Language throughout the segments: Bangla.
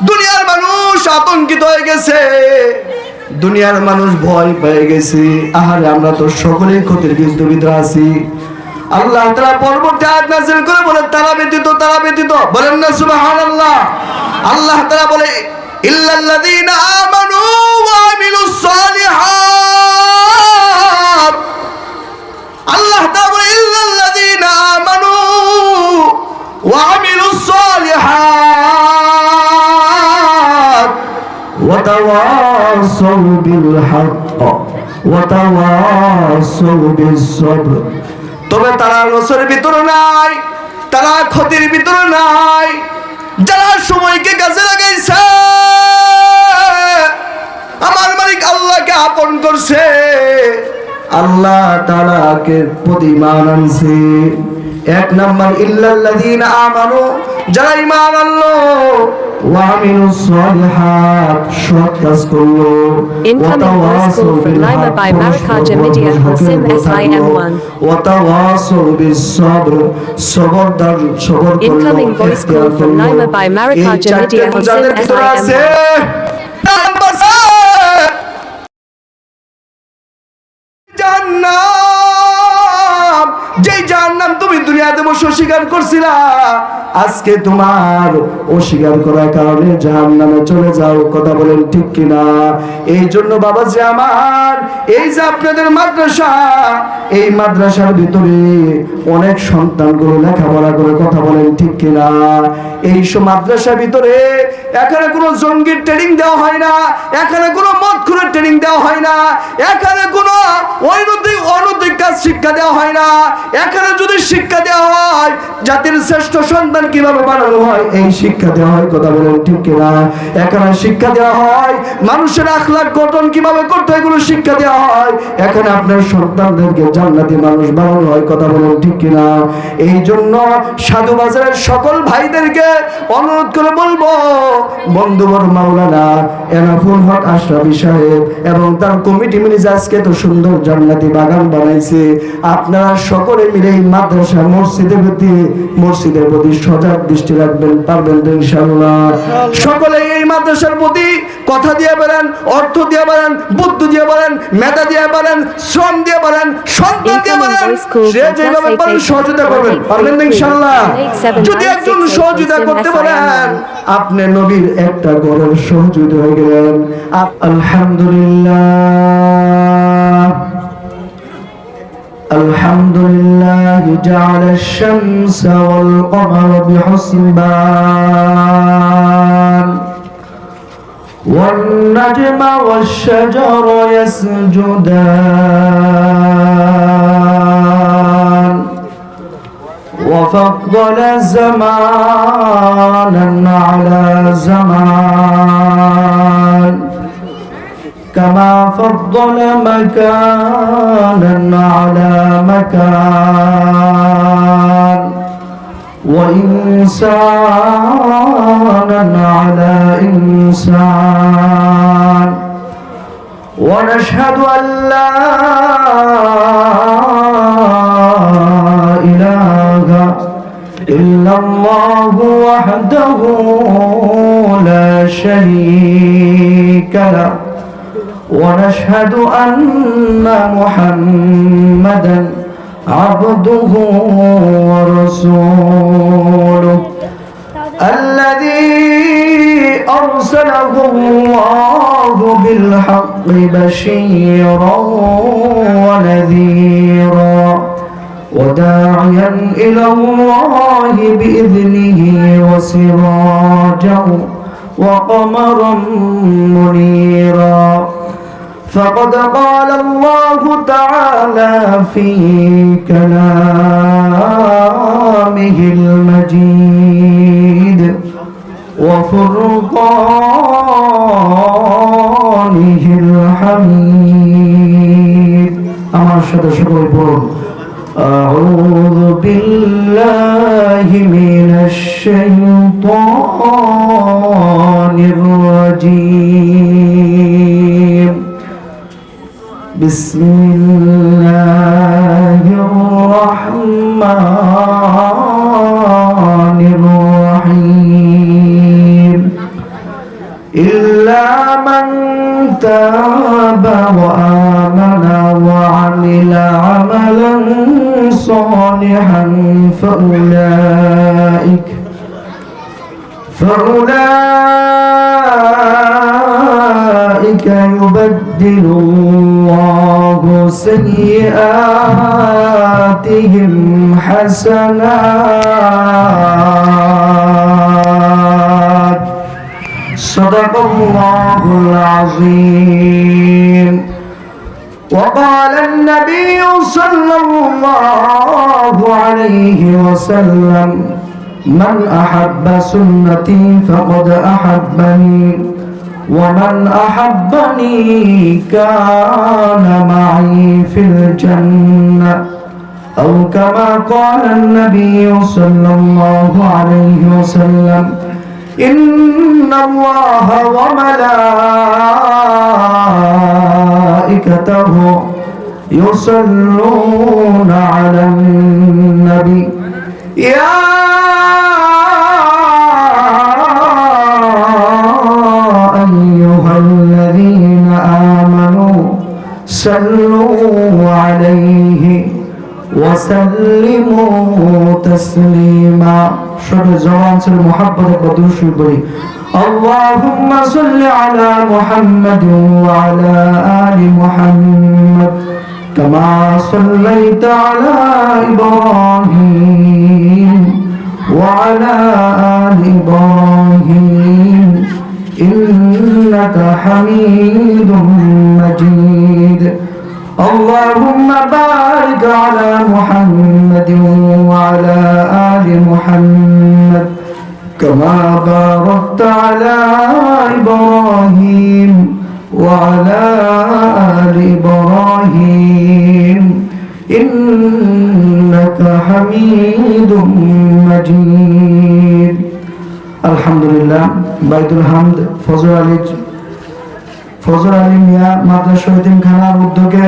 দুনিয়ার মানুষ আতঙ্কিত হয়ে গেছে, দুনিয়ার মানুষ ভয় পেয়ে গেছে। আহারে আমরা তো সকলেই ক্ষতির ভিতরে আছি। আল্লাহ তাআলা পরবর্তী আয়াত নাযিল করে বলেন তারা ব্যতীত বলেন না সুবহানাল্লাহ। আল্লাহ তাআলা বলে ইল্লাল্লাযীনা আমানু ওয়া আমিলুস সালিহাত। আল্লাহ তাআলা বলে ইল্লাল্লাযীনা আমানু ওয়া আমিলুস সালিহাত ওয়া তাওয়াসাউ বিল হক ওয়া তাওয়াসাউ বিস সবর। তবে তারা লসের ভিতরে নাই, তারা ক্ষতির ভিতরে নাই, যারা সময়কে কাজে লাগাইছে, আমার মালিক আল্লাহকে আপন করছে, আল্লাহ তাআলাকে প্রতি ঈমান আনছে। এক নাম্বার ইল্লাল্লাযীনা আমানু, যারা ঈমান আনলো, ওয়া আমিলুস সালিহাত, সৎ কাজ করলো। Incoming voice call from Naima by Marakaja Media Hasim SIM1. ওয়া তাওয়াসাউ বিস সবর, সবর করলো। Incoming voice call from Naima by Marakaja Media Hasim SIM1. জাহান্নাম, যেই জাহান্নাম তুমি দুনিয়াতে বসে অস্বীকার করছিলা, আজকে তোমার অস্বীকার করার কারণে জাহান্নামে চলে যাও। কথা বলেন ঠিক কিনা? এই জন্য বাবাজি আমার, এই যে আপনাদের মাদ্রাসা, এই মাদ্রাসার ভিতরে অনেক সন্তানগুলো লেখাপড়া করে। কথা বলেন ঠিক কিনা? এই সব মাদ্রাসার ভিতরে এখানে কোনো জঙ্গির ট্রেনিং দেওয়া হয় না, এখানে কোনো মদখোরের ট্রেনিং দেওয়া হয় না, এখানে কোনো অনৈতিক কাজ শিক্ষা দেওয়া হয় না। এখানে যদি শিক্ষা দেওয়া হয় জাতির শ্রেষ্ঠ সন্তান কিভাবে বানানো হয়, এই শিক্ষা দেওয়া হয়। কথা বলেন ঠিক কিনা? এখানে শিক্ষা দেওয়া হয় মানুষের আখলাক গঠন কিভাবে করতে হয়, এগুলো শিক্ষা দেওয়া হয়। এখানে আপনার সন্তানদেরকে জান্নাতি মানুষ বানানো হয়। কথা বলেন ঠিক কিনা? এই জন্য সাধু বাজারের সকল ভাইদেরকে অনুরোধ করে বলবো, বন্ধুবর মাওলানা এনাফুল হক আশরাফি সাহেব এবং তার কমিটি মিলে আজকে তো সুন্দর জান্নাতি বাগান বানাইছে। আপনারা সকলে মিলে এই মাদ্রাসা মসজিদের প্রতি সজাগ দৃষ্টি রাখবেন, পারবেন তো ইনশাআল্লাহ? সকলে এই মাদ্রাসার প্রতি কথা দিয়ে বলেন, অর্থ দিয়ে বলেন, বুদ্ধি দিয়ে বলেন, মেধা দিয়ে বলেন, শ্রম দিয়ে বলেন, সন্তান দিয়ে বলেন, যে যেভাবে পারেন সহযোগিতা করবেন, পারবেন তো ইনশাআল্লাহ? যদি একজন সহযোগিতা করতে পারেন, আপনি নবীর একটা ঘরের সহযোগিতা হয়ে গেলেন। আলহামদুলিল্লাহ আলহামদুলিল্লাহ জাআলা আশ-শামসা ওয়াল কমারা বিহুসবান ওয়ান নাজমা ওয়াশ-শাজারু ইয়াসজুদান ওয়া ফাদ্দালা জামানান আলা জামান كما فضل مكانا على مكان وإنسانا على إنسان ونشهد أن لا إله إلا الله وحده لا شريك له ونشهد أن محمدا عبده ورسوله الذي أرسله الله بالحق بشيرا ونذيرا وداعيا إلى الله بإذنه وسراجا وقمرا منيرا فقد قال الله تعالى في كلامه المجيد وفرقانه الحميد আমার সাথে সকল বলুন أعوذ بالله من الشيطان الرجيم بسم الله الرحمن الرحيم إلا من تاب وآمن وعمل عملا صالحا فأولئك يبدل الله سيئاتهم حسنات صدق الله العظيم. وقال النبي صلى الله عليه وسلم من أحب سنتي فقد أحبني ومن أحبني كان معي في الجنة أو كما قال النبي صلى الله عليه وسلم إن الله وملائكته يصلون على النبي يا أيها الذين آمنوا صلوا عليه وسلموا تسليما. شر زوان سر محبت بدوش بری اللهم صل على محمد وعلى آل محمد كما صليت على إبراهيم وعلى آل إبراهيم إنك حميد مجيد. اللهم بارك على محمد وعلى آل محمد كما باركت على إبراهيم وعلى آل إبراهيم إنك حميد مجيد. আলহামদুলিল্লাহ বাইতুল হামদ ফজর আলী মিয়া মাদ্রাসা এতিমখানার উদ্যোগে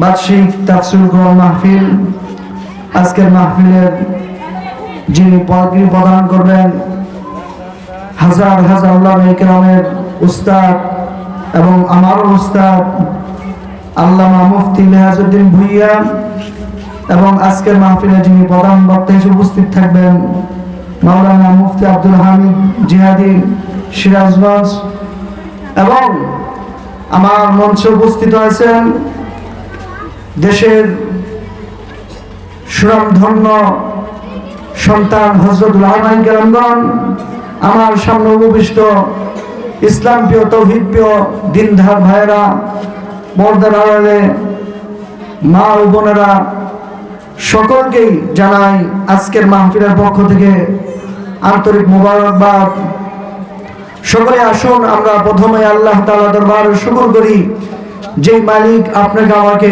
বার্ষিক তাফসীর কোরআন মাহফিল। আজকের মাহফিলের যিনি পাগড়ি প্রদান করবেন হাজার হাজার উলামায়ে কেরামের উস্তাদ এবং আমারও উস্তাদ আল্লামা মুফতি লিয়াজউদ্দিন ভুইয়া, এবং আজকের মাহফিলে যিনি প্রধান বক্তা হিসেবে উপস্থিত থাকবেন মাওলানা মুফতি আব্দুল হামিদ জিহাদি সিরাজগঞ্জ, এবং আমার মঞ্চে উপস্থিত আছেন দেশের সুনামধন্য সন্তান হযরতুল উলামায়ে কেরামগণ, আমার সামনে উপবিষ্ট ইসলাম প্রিয় তৌহিদ প্রিয় দিনদার ভাইরা, পর্দার আড়ালে মা ও বোনেরা, সকলকেই জানাই আজকের মাহফিলের পক্ষ থেকে আন্তরিক মোবারকবাদ। সকলে আসুন আমরা প্রথমে আল্লাহ তাআলা দরবারে শুকর করি, যে মালিক আপনাকে আমাকে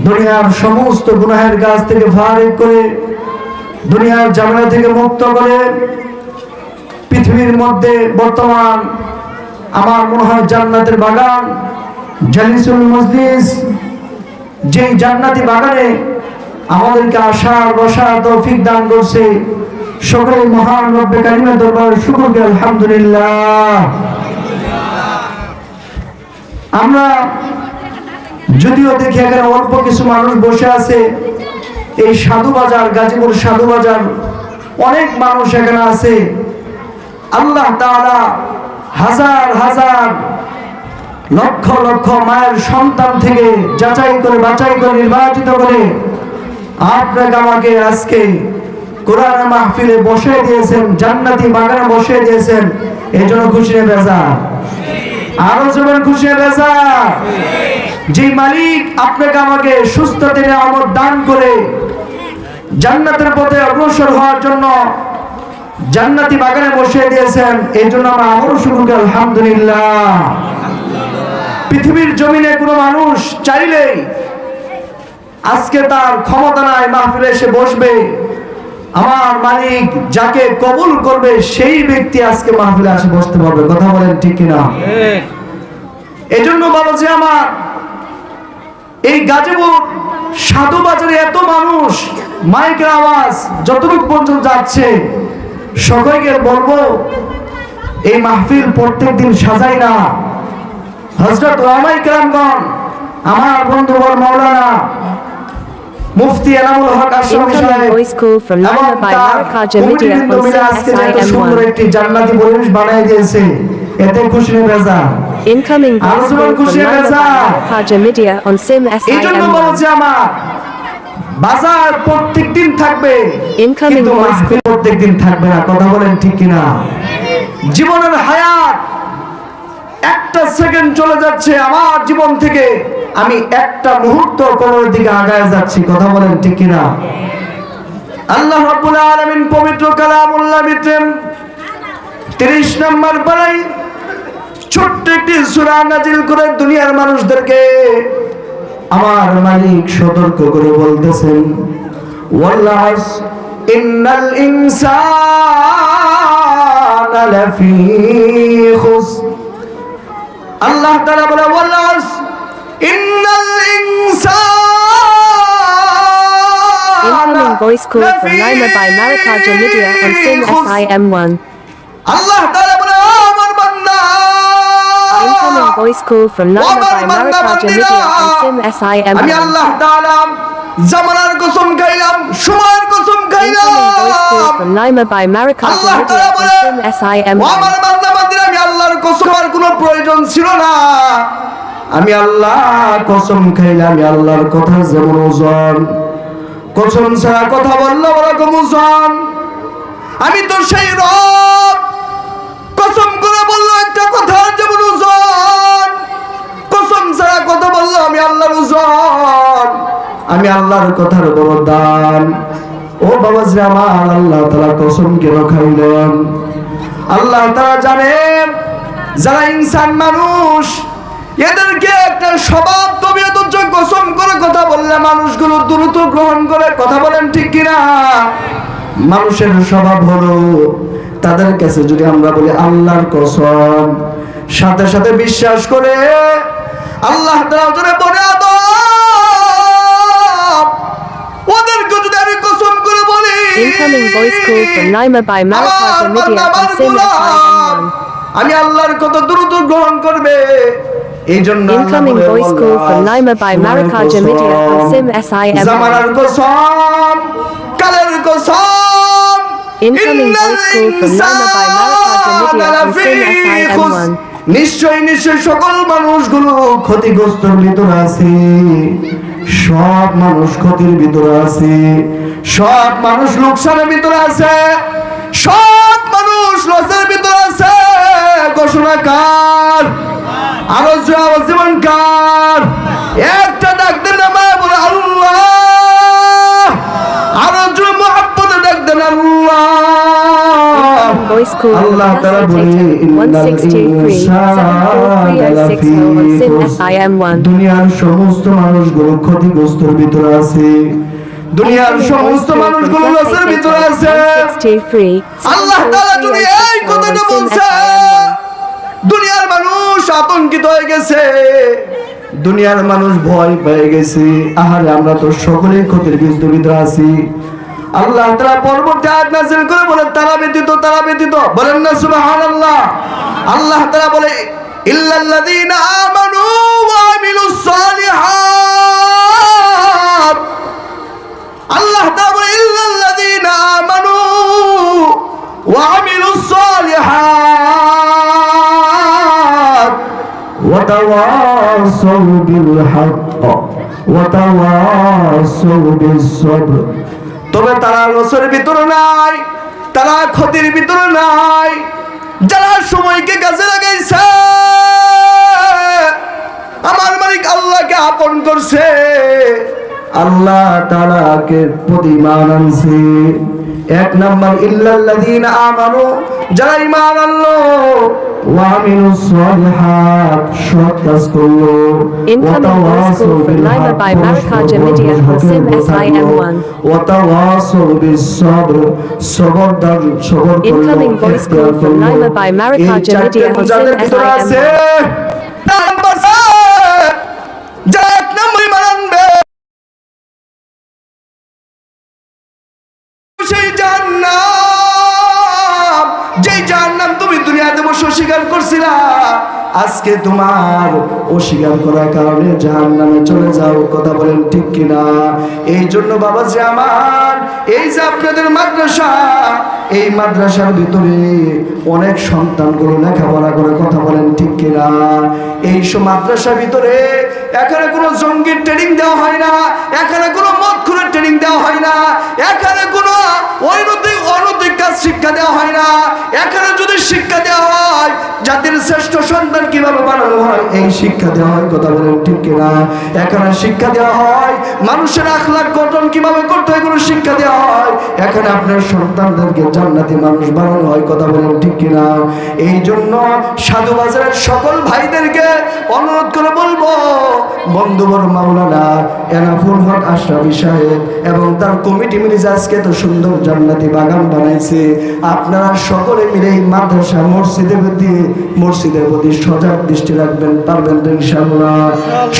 দুনিয়ার সমস্ত গুনাহের কাজ থেকে ফারিগ করে, দুনিয়ার ঝামেলা থেকে মুক্ত করে, পৃথিবীর মধ্যে বর্তমান আমার মনে হয় জান্নাতের বাগান জালিসুল মজলিস, যেই জান্নাতি বাগানে আমাদেরকে আসার বসার তৌফিক দান করছে। সকলে মহান রব্বে কারিমের দরবারে শুকর করি আলহামদুলিল্লাহ। আমরা যদিও দেখি এখানে অল্প কিছু মানুষ বসে আছে, এই সাধু বাজার গাজীপুর সাধু বাজার অনেক মানুষ এখানে আছে। আল্লাহ তাআলা হাজার হাজার লক্ষ লক্ষ মায়ের সন্তান থেকে যাচাই করে বাছাই করে নির্বাচিত করে আপনাকে আমাকে আজকে কোরআন মাহফিলে বসিয়ে দিয়েছেন, জান্নাতি বাগানে বসিয়ে দিয়েছেন। এই জন্য খুশি বেজার, আরো যেমন খুশি বেজার। যে মালিক আপনাকে আমাকে সুস্থ দিনে আমদ দান করে জান্নাতের পথে অগ্রসর হওয়ার জন্য জান্নাতি বাগানে বসিয়ে দিয়েছেন, এই জন্য আমরা আবারও শুরু করি আলহামদুলিল্লাহ। পৃথিবীর জমিনে কোনো মানুষ চাইলেই আজকে তার ক্ষমতা নাই মাহফিলে এসে বসবে। আমার মালিক যাকে কবুল করবে সেই ব্যক্তি আজকে মাহফিলে এসে বসতে পারবে। কথা বলেন ঠিক কিনা? এই জন্য বলো যে আমার এই গাজীপুর সাধু বাজারে এত মানুষ, মাইকের আওয়াজ যতটুকু পর্যন্ত যাচ্ছে, সকলকে বলবো এই মাহফিল প্রত্যেকদিন সাজাই না। হযরত ওলামায়ে কেরামগণ, আমার বন্ধুবর মাওলানা মুফতি এনামুল হক আশরাফি Incoming সাহেব voice call from এবং Lima by তার Marakaja Media কমিটিবৃন্দ on মিলে আজকে এত সুন্দর SIM1. একটি জান্নাতি পরিবেশ বানিয়ে দিয়েছে, এতে খুশি বেজা। Incoming voice Azman call from খুশি Lima বেজা। by Marakaja Media on এই জন্য SIM1. বলছে আমার বাজার প্রত্যেকদিন থাকবে, Incoming কিন্তু voice মাহফিল প্রত্যেকদিন থাকবে না। কথা বলেন ঠিক কিনা? জীবনের হায়াত একটা সেকেন্ড চলে যাচ্ছে আমার জীবন থেকে, আমি একটা মুহূর্ত কোনোর দিকে আগায় যাচ্ছি। কথা বলেন ঠিক কিনা? আল্লাহ রাব্বুল আলামিন পবিত্র কালামুল্লাহ ভিতরে 30 নম্বর পারায় ছোট্ট একটি সূরা নাজিল করে দুনিয়ার মানুষদেরকে আমার মালিক সতর্ক করে বলতেছেন, ওয়াল আস ইন্নাল ইনসানা লাফি খুস। আল্লাহ তাআলা বলে ওয়াল আস ইন্নাল ইনসানা Incoming voice call from Lima by Marakaja Media on SIM1. আল্লাহ তাআলা বলে ও আমার বান্দা, Incoming voice call from Lima by Marakaja Media on আমি SIM1. আল্লাহ তাআলা জামানার কসম খাইলাম, সময়ের কসম Incoming voice call খাইলাম। from Lima by Marakaja Allah Media তাআলা বলে on ও SIM1. আমার বান্দা বান্দিরা, আমি আল্লাহর কসম, আর কোনো প্রয়োজন ছিল না। আমি আল্লাহ কসম খাইলাম, আমি আল্লাহর কথা যেমন ওজন, কসম ছাড়া কথা বললে ওরকম ওজন। আমি তো সেই রব, কসম করে বললো একটা কথা যেমন ওজন, কসম ছাড়া কথা বললো আমি আল্লাহর ওজন। আমি আল্লাহর কথার বড় দাম। ও বাবাজি আমার, আল্লাহ তাআলা কসম কেন খাইলেন? আল্লাহ তাআলা জানেন যারা ইনসান মানুষ, এদেরকে একটা স্বভাব তবিয়ত হচ্ছে, কসম করে কথা বললে মানুষগুলো দ্রুত গ্রহণ করে। কথা বলেন ঠিক কিনা? মানুষের স্বভাব হলো, তাদের কাছে যদি আমরা বলি আল্লাহর কসম, সাথে সাথে বিশ্বাস করে। আল্লাহ তাআলা জন্য বলে আদম, ওদেরকে যদি আমি কসম করে বলি, Incoming voice call from Lima by Marakaja Media on SIM1. আমি আল্লাহর কথা দ্রুত গ্রহণ করবে। এই জন্য Incoming voice call from Lima by Marakaja Media on SIM1. জামানার কসম, কালের কসম। Incoming voice call from Lima by Marakaja Media on SIM1. নিশ্চয় নিশ্চয় সকল মানুষগুলো ক্ষতিগ্রস্তর ভিতরে আছে, সব মানুষ ক্ষতির ভিতরে আছে, সব মানুষ লোকসানের ভিতরে আছে, সব মানুষ লসের ভিতরে আছে। ঘোষণা কার? আরো জীবন কার? একটা ডাক দেন নামায় বলে আল্লাহ, আরো জোরে মুহাব্বতে ডাক দেন আল্লাহ। Voice call from আল্লাহ তাআলা বলে ইন্নাল 163 on SIM1. দুনিয়ার সমস্ত মানুষগুলো ক্ষতিগ্রস্তর ভিতরে আছে, দুনিয়ার সমস্ত মানুষগুলো লসের ভিতরে আছে। আল্লাহ তাআলা যদি এই কথাটা বলছে, দুনিয়ার মানুষ আতঙ্কিত হয়ে গেছে, দুনিয়ার মানুষ ভয় পেয়ে গেছে। আহারে, আমরা তো সকলেই ক্ষতির ভিতরে আছি। আল্লাহ তাআলা পরবর্তী আয়াত নাযিল করে বলে তারা ব্যতীত, তারা ব্যতীত, বলেন না সুবহানাল্লাহ। আল্লাহ তাআলা বলে ইল্লাল্লাযীনা আমানু ওয়া আমিলুস সালিহাত। আল্লাহ তাআলা বলে ইল্লাল্লাযীনা আমানু ওয়া আমিলুস সালিহাত ওয়া তাওয়াসাউ বিল হক ওয়া তাওয়াসাউ বিস সবর। তবে তারা লসের ভিতরে নাই, তারা ক্ষতির ভিতরে নাই, যারা সময়কে কাজে লাগাইছে, আমার মালিক আল্লাহকে আপন করছে, আল্লাহ তাআলাকে প্রতি ঈমান আনছে। এক নাম্বার ইল্লাল্লাযীনা আমানু, যারা ঈমান আনলো, ওয়া আমিলুস সালিহাত, সৎ কাজ করলো, Incoming voice call from Lima by Marakaja Media on SIM1. ওয়া তাওয়াসাউ বিস সবর, সবরদার, সবর করলো। Incoming voice call from Lima by Marakaja Media on SIM1. যারা এক নম্বর ঈমান আনবে, সেই জান্নাত, যেই জাহান্নাম তুমি দুনিয়াতে বসে অস্বীকার করছিলা, আজকে তোমার অস্বীকার করার কারণে জাহান্নামে চলে যাও। কথা বলেন ঠিক কিনা? এই জন্য বাবাজি আমার, এই যে আপনাদের মাদ্রাসা, এই মাদ্রাসার ভিতরে অনেক সন্তানগুলো লেখাপড়া করে। কথা বলেন ঠিক কিনা? এই সব মাদ্রাসার ভিতরে এখানে কোনো জঙ্গির ট্রেনিং দেওয়া হয় না, এখানে কোনো মদখোরের ট্রেনিং দেওয়া হয় না, এখানে কোনো অনৈতিক কাজ শিক্ষা দেওয়া হয় না। এখানে যদি শিক্ষা দেওয়া হয় জাতির শ্রেষ্ঠ সন্তান কিভাবে বানানো হয়, এই শিক্ষা দেওয়া হয়। কথা বলেন ঠিক কিনা? এখানে শিক্ষা দেওয়া হয় মানুষের আখলাক গঠন কিভাবে করতে হয়, কোনো শিক্ষা দেওয়া হয়। এখানে আপনার সন্তানদেরকে জান্নাতি মানুষ বানানো হয়। কথা বলেন ঠিক কিনা? এই জন্য সাধু বাজারের সকল ভাইদেরকে অনুরোধ করে বলবো, বন্ধুবর মাওলানা এনাফুল হক আশরাফি সাহেব এবং তার কমিটি মিলে আজকে তো সুন্দর জান্নাতি বাগান বানাইছে। আপনারা সকলে মিলে এই মাদ্রাসা মসজিদের প্রতি সজাগ দৃষ্টি রাখবেন, পারবেন তো ইনশাআল্লাহ?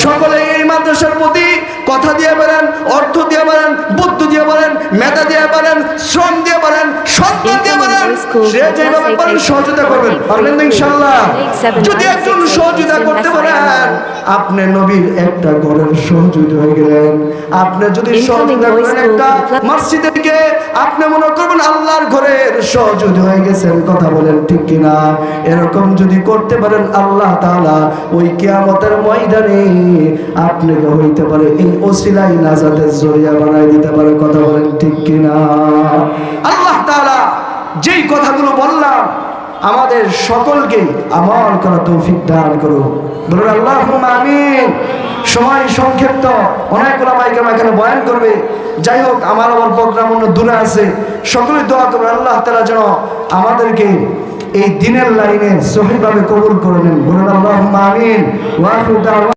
সকলে এই মাদ্রাসার প্রতি কথা দিয়ে পারেন, অর্থ দিয়ে পারেন, বুদ্ধি দিয়ে পারেন, মেধা দিয়ে পারেন, শ্রম দিয়ে পারেন, সন্তান দিয়ে পারেন, সে যেভাবে পারেন সহযোগিতা করবেন, পারবেন তো ইনশাআল্লাহ? যদি একজন সহযোগিতা করতে পারেন, আপনি নবীর একটা ঘরের সহযোগিতা হয়ে গেলেন। আপনি যদি সহযোগিতা করেন একটা মসজিদকে, আপনি মনে করবেন আল্লাহর ঘরের সহযোগী হয়ে গেছেন। কথা বলেন ঠিক কিনা? এরকম যদি করতে পারেন, আল্লাহ তাআলা ওই কিয়ামতের ময়দানে আপনাকে হইতে পারে এই ওসিলাই নাজাতের জরিয়া বানাই দিতে পারে। কথা বলেন ঠিক কিনা? আল্লাহ তাআলা যেই কথাগুলো বললাম আমাদের সকলকে আমল করা তৌফিক দান করো, বলুন আল্লাহুম্মা আমিন। সময় সংক্ষিপ্ত, অনেক ওলামায়ে কেরাম এখানে বয়ান করবে। যাই হোক, আমার আবার প্রোগ্রাম অন্য দূরে আছে। সকলে দোয়া করবেন আল্লাহ তাআলা যেন আমাদেরকে এই দিনের লাইনে সহিভাবে কবুল করে নেন। বলুন আল্লাহুম্মা আমিন। ওয়া আখিরু দাওয়ানা।